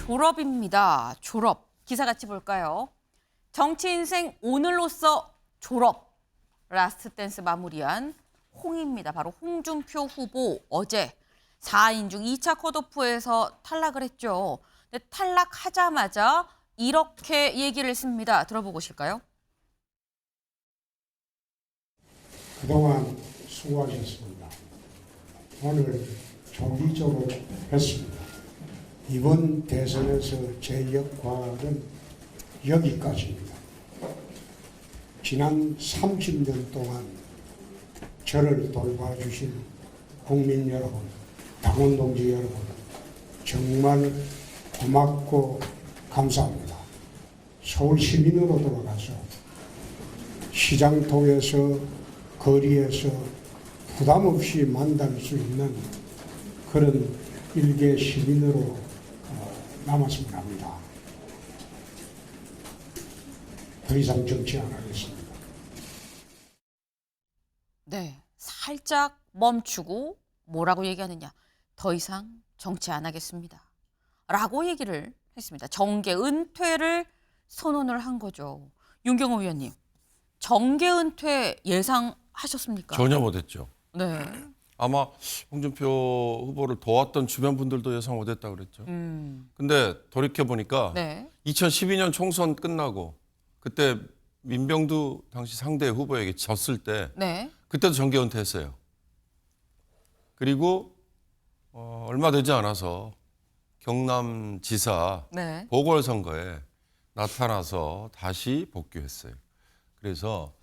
졸업입니다. 졸업. 기사 같이 볼까요? 정치 인생 오늘로써 졸업. 라스트 댄스 마무리한 홍입니다. 바로 홍준표 후보 어제 4인 중 2차 컷오프에서 탈락을 했죠. 근데 탈락하자마자 이렇게 얘기를 했습니다. 들어보고 오실까요? 그동안 수고하셨습니다. 오늘 조기적으로 했습니다. 이번 대선에서 제 역할은 여기까지입니다. 지난 30년 동안 저를 돌봐주신 국민 여러분, 당원 동지 여러분, 정말 고맙고 감사합니다. 서울 시민으로 돌아가서 시장통에서 거리에서 부담 없이 만날 수 있는 그런 일개 시민으로 남았으면 합니다. 더 이상 정치 안 하겠습니다. 네, 살짝 멈추고 뭐라고 얘기하느냐. 더 이상 정치 안 하겠습니다. 라고 얘기를 했습니다. 정계 은퇴를 선언을 한 거죠. 윤경호 위원님, 정계 은퇴 예상하셨습니까? 전혀 못했죠. 네. 아마 홍준표 후보를 도왔던 주변 분들도 예상 못했다고 그랬죠. 근데 돌이켜 보니까 네. 2012년 총선 끝나고 그때 민병두 당시 상대 후보에게 졌을 때 네. 그때도 정계 은퇴했어요. 그리고 얼마 되지 않아서 경남지사 네. 보궐선거에 나타나서 다시 복귀했어요. 그래서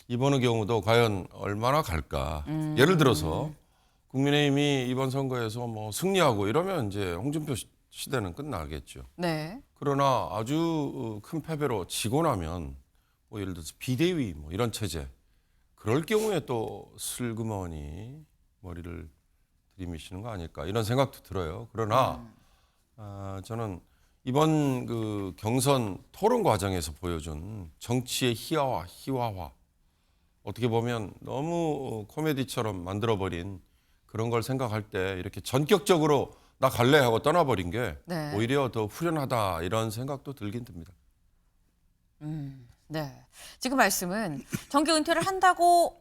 이번의 경우도 과연 얼마나 갈까. 예를 들어서 국민의힘이 이번 선거에서 뭐 승리하고 이러면 이제 홍준표 시대는 끝나겠죠. 네. 그러나 아주 큰 패배로 지고 나면 뭐 예를 들어서 비대위 뭐 이런 체제 그럴 경우에 또 슬그머니 머리를 들이미시는 거 아닐까 이런 생각도 들어요. 그러나 저는 이번 그 경선 토론 과정에서 보여준 정치의 희화화 어떻게 보면 너무 코미디처럼 만들어버린 그런 걸 생각할 때 이렇게 전격적으로 나 갈래 하고 떠나버린 게 네. 오히려 더 후련하다 이런 생각도 들긴 듭니다. 네. 지금 말씀은 정계 은퇴를 한다고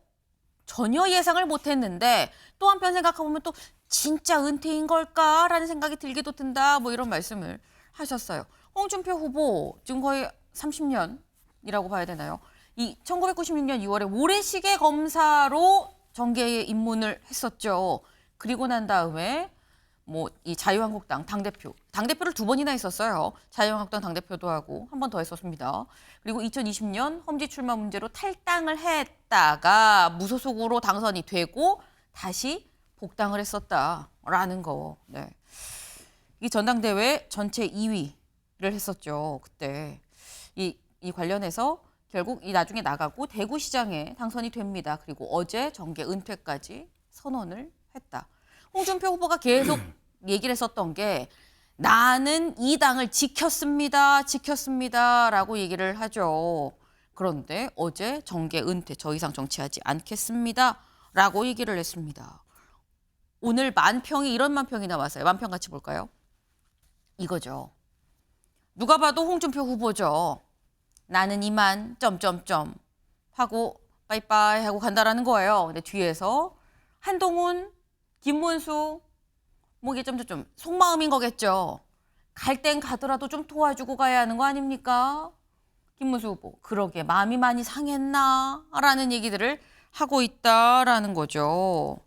전혀 예상을 못했는데 또 한편 생각해보면 또 진짜 은퇴인 걸까라는 생각이 들기도 든다. 뭐 이런 말씀을 하셨어요. 홍준표 후보 지금 거의 30년이라고 봐야 되나요? 이 1996년 2월에 모래시계 검사로 정계에 입문을 했었죠. 그리고 난 다음에 뭐 이 자유한국당 당대표를 2번이나 했었어요. 자유한국당 당대표도 하고 한 번 더 했었습니다. 그리고 2020년 험지 출마 문제로 탈당을 했다가 무소속으로 당선이 되고 다시 복당을 했었다라는 거. 네. 이 전당대회 전체 2위를 했었죠. 그때 이 관련해서 결국 이 나중에 나가고 대구시장에 당선이 됩니다. 그리고 어제 정계 은퇴까지 선언을 했다. 홍준표 후보가 계속 얘기를 했었던 게 나는 이 당을 지켰습니다라고 얘기를 하죠. 그런데 어제 정계 은퇴 더 이상 정치하지 않겠습니다라고 얘기를 했습니다. 오늘 만평이 이런 만평이 나왔어요. 만평 같이 볼까요? 이거죠. 누가 봐도 홍준표 후보죠. 나는 이만 점점점 하고 빠이빠이 하고 간다라는 거예요. 근데 뒤에서 한동훈, 김문수 뭐 이게 점점점 속마음인 거겠죠. 갈 땐 가더라도 좀 도와주고 가야 하는 거 아닙니까? 김문수 후보 그러게 마음이 많이 상했나? 라는 얘기들을 하고 있다라는 거죠.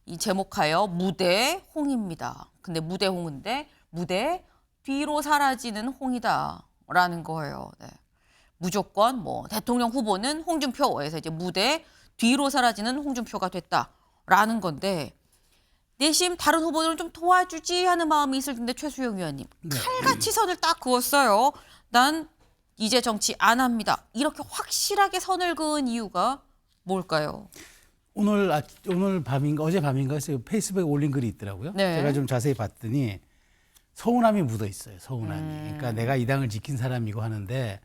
이 제목하여 무대 홍입니다. 근데 무대 홍인데 무대 뒤로 사라지는 홍이다라는 거예요. 네. 무조건 뭐 대통령 후보는 홍준표에서 이제 무대 뒤로 사라지는 홍준표가 됐다라는 건데 내심 다른 후보들은 좀 도와주지 하는 마음이 있을 텐데 최수영 위원님 칼같이 선을 딱 그었어요. 난 이제 정치 안 합니다. 이렇게 확실하게 선을 그은 이유가 뭘까요? 오늘 밤인가 어제 밤인가 해서 페이스북에 올린 글이 있더라고요. 네. 제가 좀 자세히 봤더니 서운함이 묻어 있어요. 서운함이. 그러니까 내가 이 당을 지킨 사람이고 하는데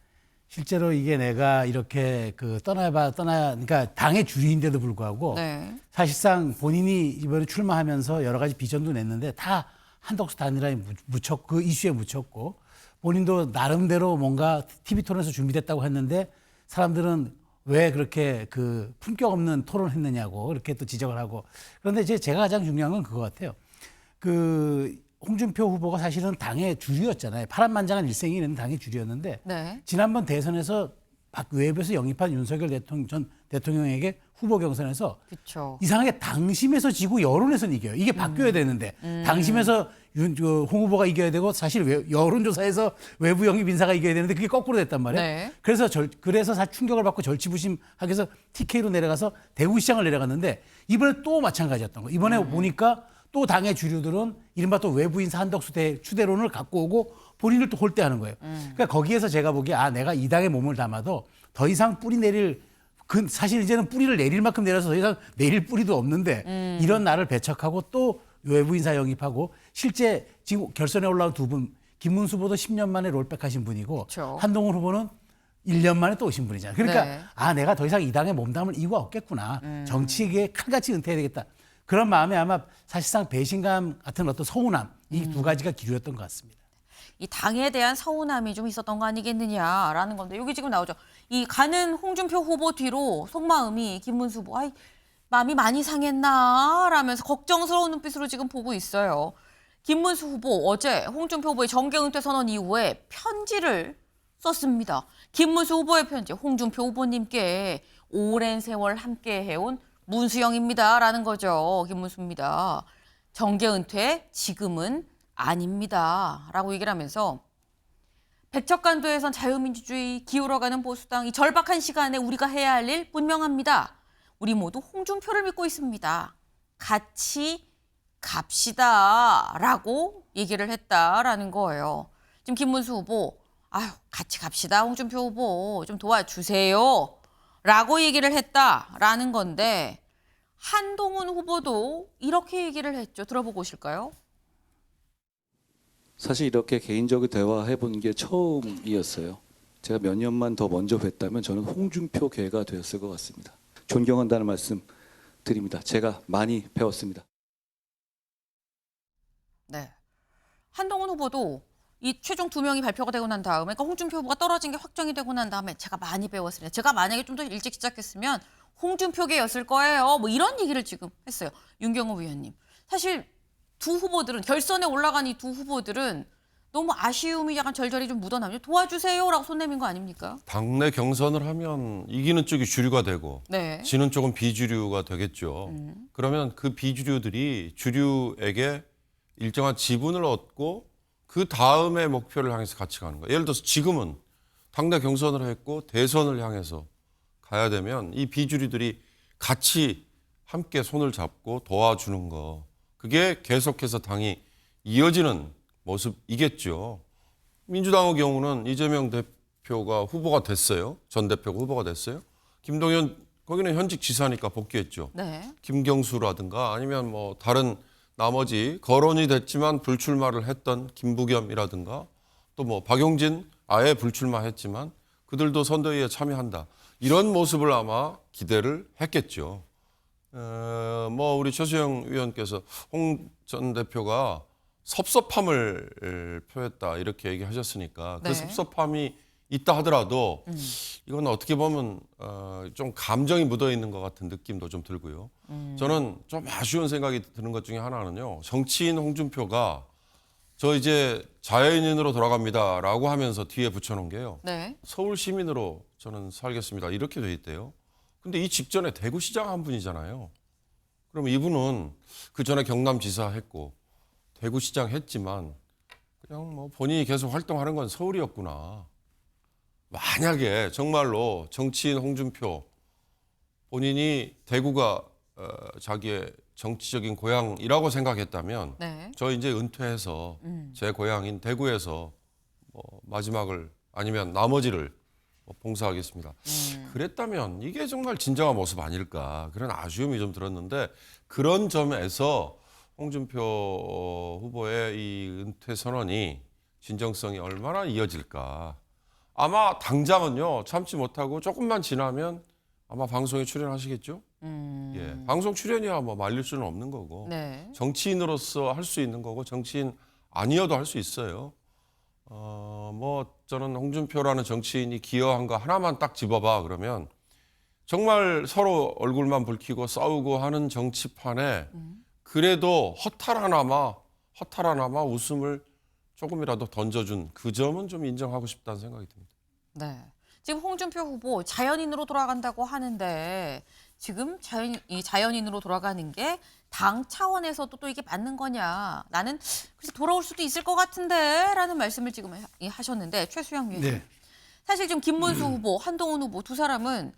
실제로 이게 내가 이렇게 그러니까 당의 주류인데도 불구하고 네. 사실상 본인이 이번에 출마하면서 여러 가지 비전도 냈는데 다 한덕수 단일화에 묻혔고 그 이슈에 묻혔고 본인도 나름대로 뭔가 TV 토론에서 준비됐다고 했는데 사람들은 왜 그렇게 그 품격 없는 토론을 했느냐고 이렇게 또 지적을 하고. 그런데 이제 제가 가장 중요한 건 그거 같아요. 그 홍준표 후보가 사실은 당의 주류였잖아요. 파란만장한 일생이 있는 당의 주류였는데 네. 지난번 대선에서 외부에서 영입한 윤석열 전 대통령에게 후보 경선에서 그렇죠. 이상하게 당심에서 지고 여론에서는 이겨요. 이게 바뀌어야 되는데 당심에서 홍 후보가 이겨야 되고 사실 여론조사에서 외부 영입 인사가 이겨야 되는데 그게 거꾸로 됐단 말이에요. 네. 그래서 충격을 받고 절치부심하게 해서 TK로 내려가서 대구시장을 내려갔는데 이번에 또 마찬가지였던 거예요. 이번에 보니까 또 당의 주류들은 이른바 또 외부 인사 한덕수 추대론을 갖고 오고 본인을 또 홀대하는 거예요. 그러니까 거기에서 제가 보기에 내가 이 당에 몸을 담아도 더 이상 뿌리 내릴 사실 이제는 뿌리를 내릴 만큼 내려서 더 이상 내릴 뿌리도 없는데 이런 나를 배척하고 또 외부 인사 영입하고 실제 지금 결선에 올라온 두 분 김문수 후보도 10년 만에 롤백하신 분이고 그쵸. 한동훈 후보는 1년 만에 또 오신 분이잖아요. 그러니까 네. 내가 더 이상 이 당에 몸담을 이유가 없겠구나. 정치계에 칼같이 은퇴해야 되겠다. 그런 마음에 아마 사실상 배신감 같은 어떤 서운함 이 두 가지가 기류였던 것 같습니다. 이 당에 대한 서운함이 좀 있었던 거 아니겠느냐라는 건데 여기 지금 나오죠. 이 가는 홍준표 후보 뒤로 속마음이 김문수 후보 마음이 많이 상했나 라면서 걱정스러운 눈빛으로 지금 보고 있어요. 김문수 후보 어제 홍준표 후보의 정계 은퇴 선언 이후에 편지를 썼습니다. 김문수 후보의 편지, 홍준표 후보님께 오랜 세월 함께 해온 문수영입니다라는 거죠. 김문수입니다. 정계 은퇴 지금은 아닙니다라고 얘기를 하면서 백척간도에선 자유민주주의 기울어가는 보수당 이 절박한 시간에 우리가 해야 할 일 분명합니다. 우리 모두 홍준표를 믿고 있습니다. 같이 갑시다라고 얘기를 했다라는 거예요. 지금 김문수 후보 같이 갑시다 홍준표 후보 좀 도와주세요 라고 얘기를 했다라는 건데 한동훈 후보도 이렇게 얘기를 했죠. 들어보고 오실까요? 사실 이렇게 개인적인 대화해본 게 처음이었어요. 제가 몇 년만 더 먼저 뵀다면 저는 홍준표 계가 되었을 것 같습니다. 존경한다는 말씀 드립니다. 제가 많이 배웠습니다. 네. 한동훈 후보도 이 최종 2명이 발표가 되고 난 다음에 그러니까 홍준표 후보가 떨어진 게 확정이 되고 난 다음에 제가 많이 배웠습니다. 제가 만약에 좀 더 일찍 시작했으면 홍준표계였을 거예요. 뭐 이런 얘기를 지금 했어요. 윤경호 위원님. 사실 두 후보들은 결선에 올라간 이 두 후보들은 너무 아쉬움이 약간 절절히 좀 묻어나죠. 도와주세요라고 손 내민 거 아닙니까? 당내 경선을 하면 이기는 쪽이 주류가 되고 네. 지는 쪽은 비주류가 되겠죠. 그러면 그 비주류들이 주류에게 일정한 지분을 얻고 그 다음에 목표를 향해서 같이 가는 거예요. 예를 들어서 지금은 당내 경선을 했고 대선을 향해서 가야 되면 이 비주류들이 같이 함께 손을 잡고 도와주는 거. 그게 계속해서 당이 이어지는 모습이겠죠. 민주당의 경우는 이재명 대표가 후보가 됐어요. 전 대표가 후보가 됐어요. 김동연 거기는 현직 지사니까 복귀했죠. 네. 김경수라든가 아니면 뭐 다른 나머지 거론이 됐지만 불출마를 했던 김부겸이라든가 또 뭐 박용진 아예 불출마했지만 그들도 선대위에 참여한다. 이런 모습을 아마 기대를 했겠죠. 뭐 우리 최수영 위원께서 홍 전 대표가 섭섭함을 표했다 이렇게 얘기하셨으니까 네. 그 섭섭함이 있다 하더라도 이건 어떻게 보면 좀 감정이 묻어 있는 것 같은 느낌도 좀 들고요. 저는 좀 아쉬운 생각이 드는 것 중에 하나는요. 정치인 홍준표가 저 이제 자연인으로 돌아갑니다라고 하면서 뒤에 붙여놓은 게요. 네. 서울 시민으로 저는 살겠습니다. 이렇게 돼 있대요. 근데 이 직전에 대구시장 한 분이잖아요. 그럼 이분은 그 전에 경남지사 했고 대구시장 했지만 그냥 뭐 본인이 계속 활동하는 건 서울이었구나. 만약에 정말로 정치인 홍준표 본인이 대구가 자기의 정치적인 고향이라고 생각했다면 네. 저 이제 은퇴해서 제 고향인 대구에서 뭐 마지막을 아니면 나머지를 봉사하겠습니다. 그랬다면 이게 정말 진정한 모습 아닐까 그런 아쉬움이 좀 들었는데 그런 점에서 홍준표 후보의 이 은퇴 선언이 진정성이 얼마나 이어질까. 아마 당장은요 참지 못하고 조금만 지나면 아마 방송에 출연하시겠죠. 예, 방송 출연이야 뭐 말릴 수는 없는 거고 네. 정치인으로서 할 수 있는 거고 정치인 아니어도 할 수 있어요. 뭐 저는 홍준표라는 정치인이 기여한 거 하나만 딱 집어봐 그러면 정말 서로 얼굴만 붉히고 싸우고 하는 정치판에 그래도 허탈 하나마 웃음을 조금이라도 던져준 그 점은 좀 인정하고 싶다는 생각이 듭니다. 네. 지금 홍준표 후보 자연인으로 돌아간다고 하는데 지금 자연인으로 돌아가는 게 당 차원에서도 또 이게 맞는 거냐. 나는 그래서 돌아올 수도 있을 것 같은데 라는 말씀을 지금 하셨는데 최수영 위원님. 네. 사실 지금 김문수 후보, 한동훈 후보 두 사람은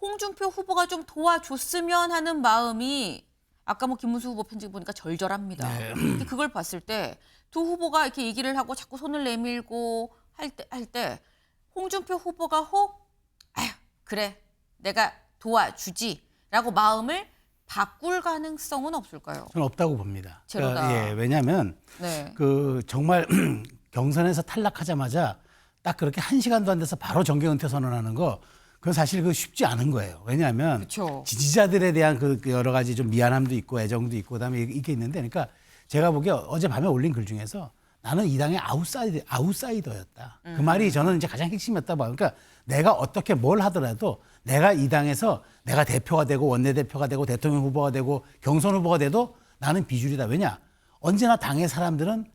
홍준표 후보가 좀 도와줬으면 하는 마음이 아까 뭐 김문수 후보 편집 보니까 절절합니다. 네. 근데 그걸 봤을 때 두 후보가 이렇게 얘기를 하고 자꾸 손을 내밀고 할 때 홍준표 후보가 아휴 그래 내가 도와주지라고 마음을 바꿀 가능성은 없을까요? 저는 없다고 봅니다. 제로다. 예, 왜냐하면 네. 그 정말 경선에서 탈락하자마자 딱 그렇게 1시간도 안 돼서 바로 정계 은퇴 선언하는 거 그건 사실 그 쉽지 않은 거예요. 왜냐하면 그쵸. 지지자들에 대한 그 여러 가지 좀 미안함도 있고 애정도 있고 그다음에 이게 있는데 그러니까 제가 보기에 어젯밤에 올린 글 중에서 나는 이 당의 아웃사이더였다. 그 말이 저는 이제 가장 핵심이었다 봐요. 그러니까 내가 어떻게 뭘 하더라도 내가 이 당에서 내가 대표가 되고 원내대표가 되고 대통령 후보가 되고 경선 후보가 돼도 나는 비주류다. 왜냐? 언제나 당의 사람들은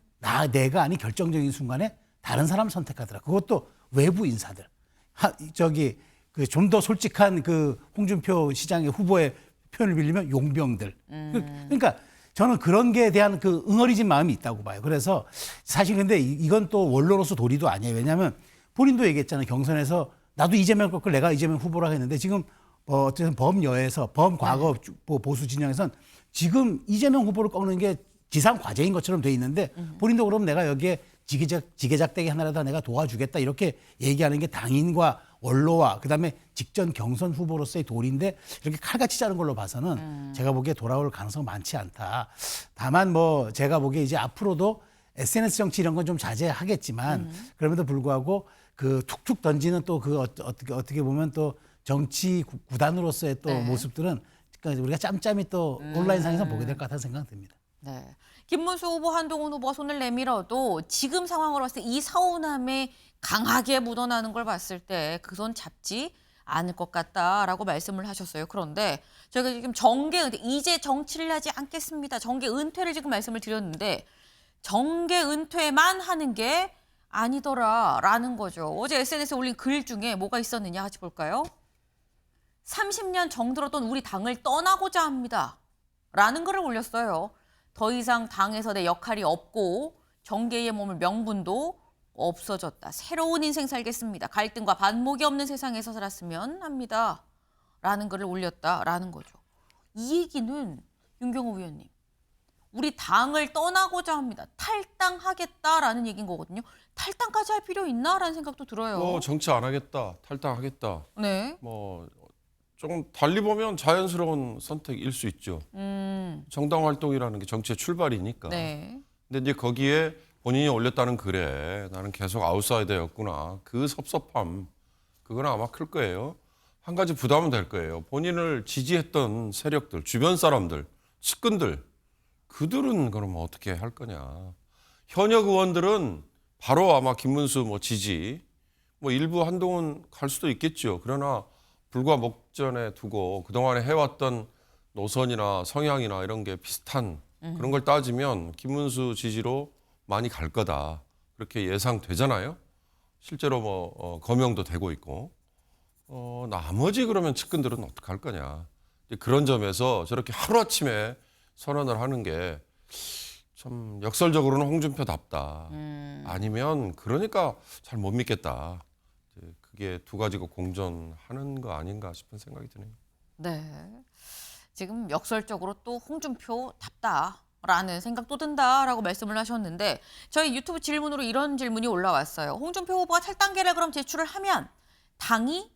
내가 아닌 결정적인 순간에 다른 사람을 선택하더라. 그것도 외부 인사들. 그 좀 더 솔직한 그 홍준표 시장의 후보의 표현을 빌리면 용병들. 그러니까 저는 그런 게에 대한 그 응어리진 마음이 있다고 봐요. 그래서 사실 근데 이건 또 원로로서 도리도 아니에요. 왜냐하면 본인도 얘기했잖아요. 경선에서 나도 이재명 꺾을 내가 이재명 후보라고 했는데 지금 어쨌든 범여에서 범과거 보수 진영에선 지금 이재명 후보를 꺾는 게 지상 과제인 것처럼 돼 있는데 본인도 그럼 내가 여기에 지게작대기 하나라도 내가 도와주겠다 이렇게 얘기하는 게 당인과 원로와 그다음에 직전 경선 후보로서의 도리인데 이렇게 칼같이 자른 걸로 봐서는 제가 보기에 돌아올 가능성 많지 않다. 다만 뭐 제가 보기에 이제 앞으로도 SNS 정치 이런 건 좀 자제하겠지만 그럼에도 불구하고 그 툭툭 던지는 또 그 어떻게 보면 또 정치 구단으로서의 또 네. 모습들은 그러니까 우리가 짬짬이 또 온라인상에서 보게 될 것 같다는 생각이 듭니다. 네. 김문수 후보, 한동훈 후보가 손을 내밀어도 지금 상황으로 봤을 때 이 서운함에 강하게 묻어나는 걸 봤을 때 그 손 잡지 않을 것 같다라고 말씀을 하셨어요. 그런데 저희가 지금 정계 은퇴, 이제 정치를 하지 않겠습니다. 정계 은퇴를 지금 말씀을 드렸는데 정계 은퇴만 하는 게 아니더라라는 거죠. 어제 SNS에 올린 글 중에 뭐가 있었느냐 같이 볼까요? 30년 정들었던 우리 당을 떠나고자 합니다. 라는 글을 올렸어요. 더 이상 당에서 내 역할이 없고 정계에 머물 명분도 없어졌다. 새로운 인생 살겠습니다. 갈등과 반목이 없는 세상에서 살았으면 합니다. 라는 글을 올렸다라는 거죠. 이 얘기는 윤경호 의원님, 우리 당을 떠나고자 합니다. 탈당하겠다라는 얘기인 거거든요. 탈당까지 할 필요 있나라는 생각도 들어요. 뭐 정치 안 하겠다, 탈당하겠다. 네. 뭐 조금 달리 보면 자연스러운 선택일 수 있죠. 정당 활동이라는 게 정치의 출발이니까. 네. 근데 이제 거기에 본인이 올렸다는 글에 나는 계속 아웃사이더였구나. 그 섭섭함, 그건 아마 클 거예요. 한 가지 부담은 될 거예요. 본인을 지지했던 세력들, 주변 사람들, 측근들, 그들은 그럼 어떻게 할 거냐. 현역 의원들은 바로 아마 김문수 뭐 지지, 뭐 일부 한동훈 갈 수도 있겠죠. 그러나 불과 목전에 두고 그동안에 해왔던 노선이나 성향이나 이런 게 비슷한 그런 걸 따지면 김문수 지지로 많이 갈 거다. 그렇게 예상되잖아요. 실제로 뭐 거명도 되고 있고. 나머지 그러면 측근들은 어떻게 할 거냐. 그런 점에서 저렇게 하루아침에 선언을 하는 게 참 역설적으로는 홍준표답다. 아니면 그러니까 잘 못 믿겠다. 그게 두 가지가 공존하는 거 아닌가 싶은 생각이 드네요. 네. 지금 역설적으로 또 홍준표답다라는 생각도 든다라고 말씀을 하셨는데 저희 유튜브 질문으로 이런 질문이 올라왔어요. 홍준표 후보가 탈당계를 그럼 제출을 하면 당이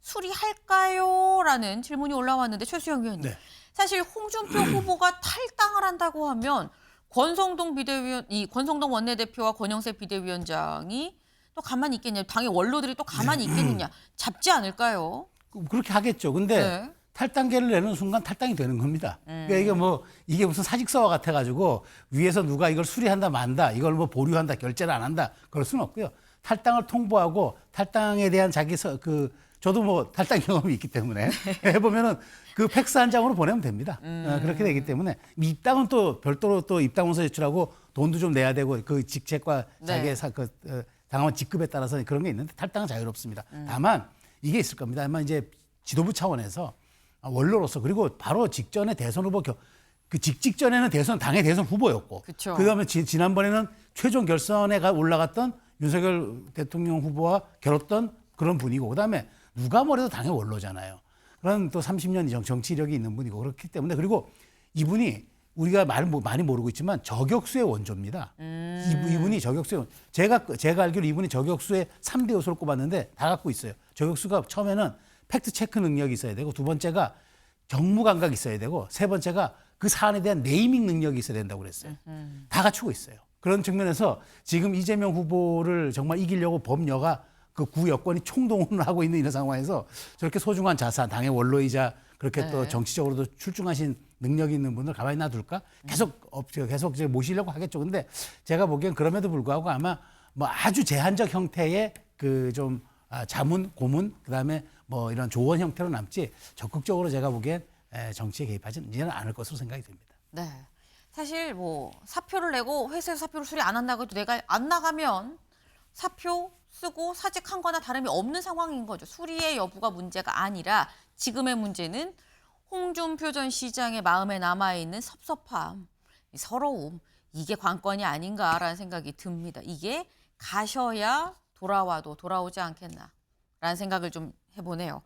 수리할까요? 라는 질문이 올라왔는데 최수영 위원님. 네. 사실 홍준표 후보가 탈당을 한다고 하면 권성동 원내대표와 권영세 비대위원장이 또 가만히 있겠냐. 당의 원로들이 또 가만히 있겠느냐. 잡지 않을까요? 그렇게 하겠죠. 근데 네. 탈당계를 내는 순간 탈당이 되는 겁니다. 그러니까 이게 무슨 사직서와 같아가지고 위에서 누가 이걸 수리한다 만다, 이걸 뭐 보류한다, 결재를 안 한다, 그럴 수는 없고요. 탈당을 통보하고 탈당에 대한 저도 뭐 탈당 경험이 있기 때문에 해보면은 그 팩스 한 장으로 보내면 됩니다. 그렇게 되기 때문에 입당은 또 별도로 또 입당원서 제출하고 돈도 좀 내야 되고 그 직책과 자기의 당원 직급에 따라서 그런 게 있는데 탈당은 자유롭습니다. 다만 이게 있을 겁니다. 아마 이제 지도부 차원에서 원로로서 그리고 바로 직전에 대선 후보 그 직전에는 당의 대선 후보였고 그쵸. 그다음에 지난번에는 최종 결선에 올라갔던 윤석열 대통령 후보와 겨뤘던 그런 분이고 그다음에 누가 뭐래도 당의 원로잖아요. 그런 또 30년 이상 정치력이 있는 분이고 그렇기 때문에 그리고 이분이 우리가 많이 모르고 있지만 저격수의 원조입니다. 이분이 저격수의 제가 알기로 이분이 저격수의 3대 요소를 꼽았는데 다 갖고 있어요. 저격수가 처음에는 팩트 체크 능력이 있어야 되고 두 번째가 정무 감각이 있어야 되고 세 번째가 그 사안에 대한 네이밍 능력이 있어야 된다고 그랬어요. 다 갖추고 있어요. 그런 측면에서 지금 이재명 후보를 정말 이기려고 범여가 그 구 여권이 총동원을 하고 있는 이런 상황에서 저렇게 소중한 자산, 당의 원로이자 그렇게 또 정치적으로도 출중하신 능력이 있는 분을 가만히 놔둘까? 계속 이제 모시려고 하겠죠. 근데 제가 보기엔 그럼에도 불구하고 아마 뭐 아주 제한적 형태의 그 좀 자문, 고문, 그다음에 뭐 이런 조언 형태로 남지 적극적으로 제가 보기엔 정치에 개입하지는 않을 것으로 생각이 됩니다. 네. 사실 뭐 사표를 내고 회사에서 사표를 수리 안 한다고 해도 내가 안 나가면 사표 쓰고 사직한 거나 다름이 없는 상황인 거죠. 수리의 여부가 문제가 아니라 지금의 문제는 홍준표 전 시장의 마음에 남아있는 섭섭함, 서러움, 이게 관건이 아닌가라는 생각이 듭니다. 이게 가셔야 돌아와도 돌아오지 않겠나라는 생각을 좀 해보네요.